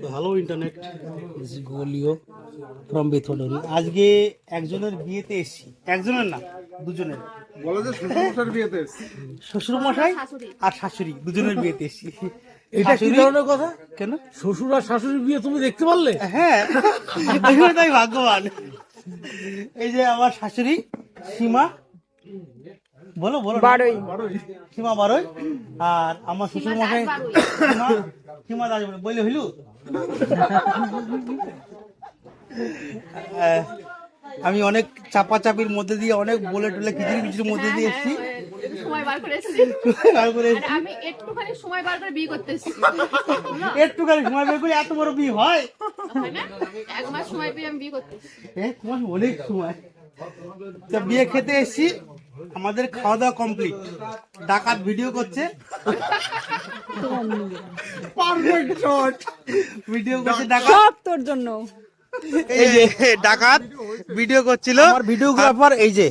ভালো internet গোলিও from বেথডরি। আজকে একজনের বিয়েতে এসেছি, একজনের না দুজনের। বলে যে শ্বশুরমশাইয়ের বিয়েতে এসেছি। শ্বশুর মশাই আর শাশুড়ি দুজনের বিয়েতে এসেছি। এটা কি ধরনের কথা? কেন? শ্বশুর আর শাশুড়ির বিয়ে তুমি দেখতে পারলে? হ্যাঁ, তাই ভাগ্যবান। এই যে আমার শাশুড়ি সীমা, বলো বলো, বারোই সীমা বারোই, আর আমার শ্বশুর মশাই সীমা দাস বলে হইলু। আমি অনেক চাপাচাপির মধ্যে দিয়ে, অনেক বলে টলে খিচুড়ি মিচুড়ির মধ্যে দিয়ে এসেছি। সময় বার করে এসেছি। আমি একটুখানি সময় বার করে বিয়ে করতে এসেছি। একটুখানি সময় বের করে এত বড় বিয়ে হয়? এক মাস সময় পেয়ে আমি বিয়ে করতে এসেছি। অনেক সময়। তা বিয়ে খেতে এসেছি, আমাদের খাওয়া দাওয়া কমপ্লিট। ডাকাত ভিডিও করছে, পারফেক্ট শট। ভিডিও করছে ডাকাত। সব তোর জন্য। এই যে ডাকাত ভিডিও করছিল, আমার ভিডিওগ্রাফার এই যে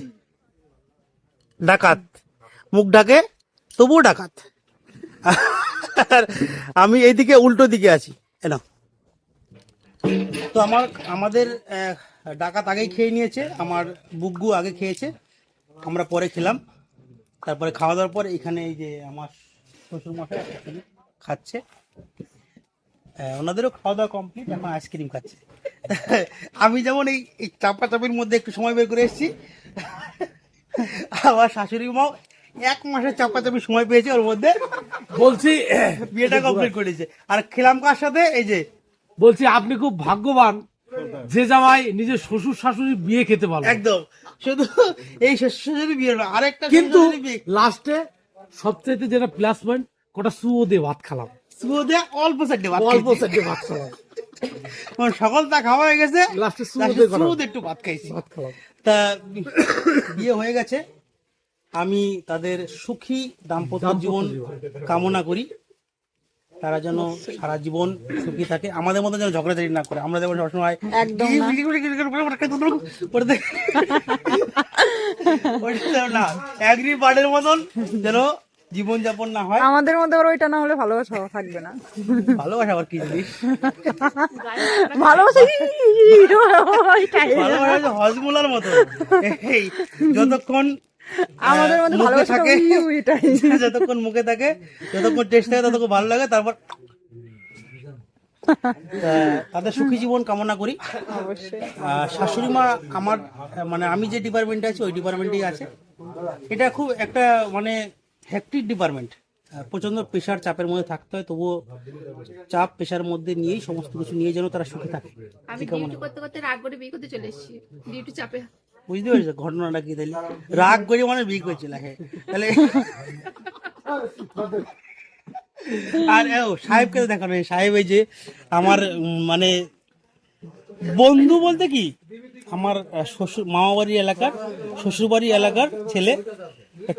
ডাকাত, মুখ ঢাকে তবুও ডাকাত। আর আমি এইদিকে উল্টো দিকে আছি। এনো তো আমাদের ডাকাত আগেই খেয়ে নিয়েছে, আমার বুগ্গু আগে খেয়েছে, আমরা পরে খেলাম। তারপরে খাওয়া দাওয়ার পর এখানে এই যে আমার শ্বশুর মশাই খাচ্ছে, ওনাদেরও খাওয়া দাওয়া কমপ্লিট, এখন আইসক্রিম খাচ্ছে। আমি যেমন এই চাপাচাপির মধ্যে একটু সময় বের করে এসেছি, আমার শাশুড়ি মাও 1 মাসের চাপাচাপি সময় পেয়েছে, ওর মধ্যে বলছি বিয়েটা কমপ্লিট করেছে। আর খেলাম কার সাথে? এই যে বলছি আপনি খুব ভাগ্যবান যে জামাই নিজের শ্বশুর শাশুড়ি বিয়ে খেতে পারলো। একদম, শুধু এই শ্বশুর বিয়ে না, আরেকটা কিন্তু শ্বশুরের বিয়ে। লাস্টে সবচেয়ে যেটা প্লাস পয়েন্ট, কটা সুও দিয়ে ভাত খেলাম, সুদে অল্প সাইডে ভাত অল্প খেয়েছি। সাইডে ভাত খেলাম, সকালটা খাওয়া হয়ে গেছে, লাস্টে লাস্টে সুদ একটু ভাত খাইছি। ভাত খেলাম। তা বিয়ে হয়ে গেছে, আমি তাদের সুখী দাম্পত্য জীবন কামনা করি। তারা যেন সারা জীবন সুখী থাকে, আমাদের মতো যেন ঝগড়াঝাড়ি না করে। আমরা যেমন সবসময় একদম না অ্যাগ্রি বার্ডের মতন যেন জীবনযাপন না হয়। আমাদের মধ্যে ওর ওইটা না হলে ভালোবাসা থাকবে না। ভালোবাসা আবার কি জিনিস? ভালোবাসা ওইটাই। ভালোবাসা হচ্ছে হজমোলার মতো, এই যতক্ষণ আমাদের মধ্যে মুখে ভালোবাসা থাকে, ওইটাই। যতক্ষণ মুখে থাকে, যতক্ষণ টেস্ট থাকে, ততক্ষণ ভালো লাগে। তারপর তাদের সুখী জীবন কামনা করি। অবশ্যই। শাশুড়ি মা আমার, মানে আমি যে ডিপার্টমেন্টে আছি ওই ডিপার্টমেন্টেই আছে। এটা খুব একটা মানে হেক্টিক ডিপার্টমেন্ট, প্রচন্ড প্রেশার চাপের মধ্যে থাকতে হয়, তবুও চাপ প্রেশার মধ্যে নিয়েই সমস্ত কিছু নিয়ে যেন তারা সুখে থাকে। আমি ডিউটি করতে করতে রাগ করে বিয়ে করতে চলে এসেছি, ডিউটি চাপে। বুঝতে পারছো ঘটনাটা কি? তাইলে রাগ করে মানে বিয়ে করছিল, হ্যাঁ। তাহলে আর সাহেবকে তো দেখানো, সাহেব এই যে আমার মানে বন্ধু বলতে কি, আমার শ্বশুর মামা বাড়ি এলাকার, শ্বশুর বাড়ি এলাকার ছেলে।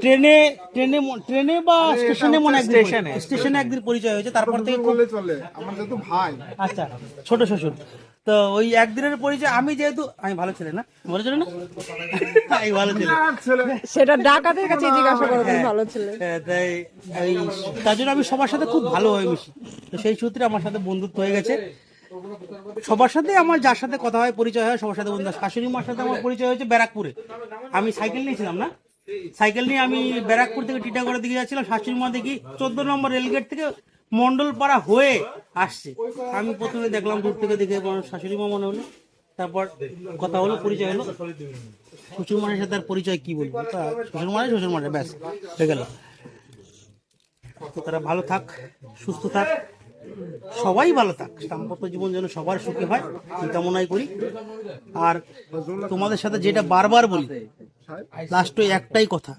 ট্রেনে ট্রেনে ট্রেনে বা স্টেশনে, মনে স্টেশনে একদিন পরিচয় হয়েছে, তারপর থেকে বললে চলে, আমার যেহেতু ভাই। আচ্ছা, ছোট শ্বশুর। তো ওই একদিনের পরিচয়, আমি যেহেতু আমি ভালো ছেলে না, ভালো ছেলে না, আমি ভালো ছেলে, সেটা ডাকাতের কাছে জিজ্ঞাসা করো তুমি ভালো ছেলে। তাই এই তার জন্য আমি সবার সাথে খুব ভালোভাবে মিশি। তো সেই সূত্রে আমার সাথে বন্ধুত্ব হয়ে গেছে। সবার সাথে আমার যার সাথে কথা হয়, পরিচয় হয়, সবার সাথে বন্ধু। শাশুড়ি মার সাথে আমার পরিচয় হয়েছে ব্যারাকপুরে। আমি সাইকেল নিয়েছিলাম না, সাইকেল নিয়ে আমি ব্যারাকপুর থেকে টিটাগড়ের দিকে যাচ্ছিলাম। শাশুড়ি মা দেখি 14 নম্বর রেলগেট থেকে মন্ডলপাড়া হয়ে আসছে। আমি প্রথমে দেখলাম দূর থেকে, দেখে শাশুড়ি মা মনে হলো। তারপর কথা হলো, পরিচয় হলো। শ্বশুর মায়ের সাথে আর পরিচয় কি বলবো, তা শ্বশুর মায়ের ব্যাস হয়ে গেল। তো তারা ভালো থাক, সুস্থ থাক, সবাই ভালো থাক, দাম্পত্য জীবন যেন সবার সুখী হয় এই কামনাই করি। আর তোমাদের সাথে যেটা বারবার বলি, লাস্টে একটাই কথা,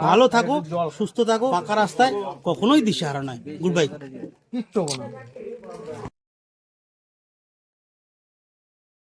ভালো থাকো, সুস্থ থাকো, পাকা রাস্তায় কখনোই দিশেহারা নয়। Good bye.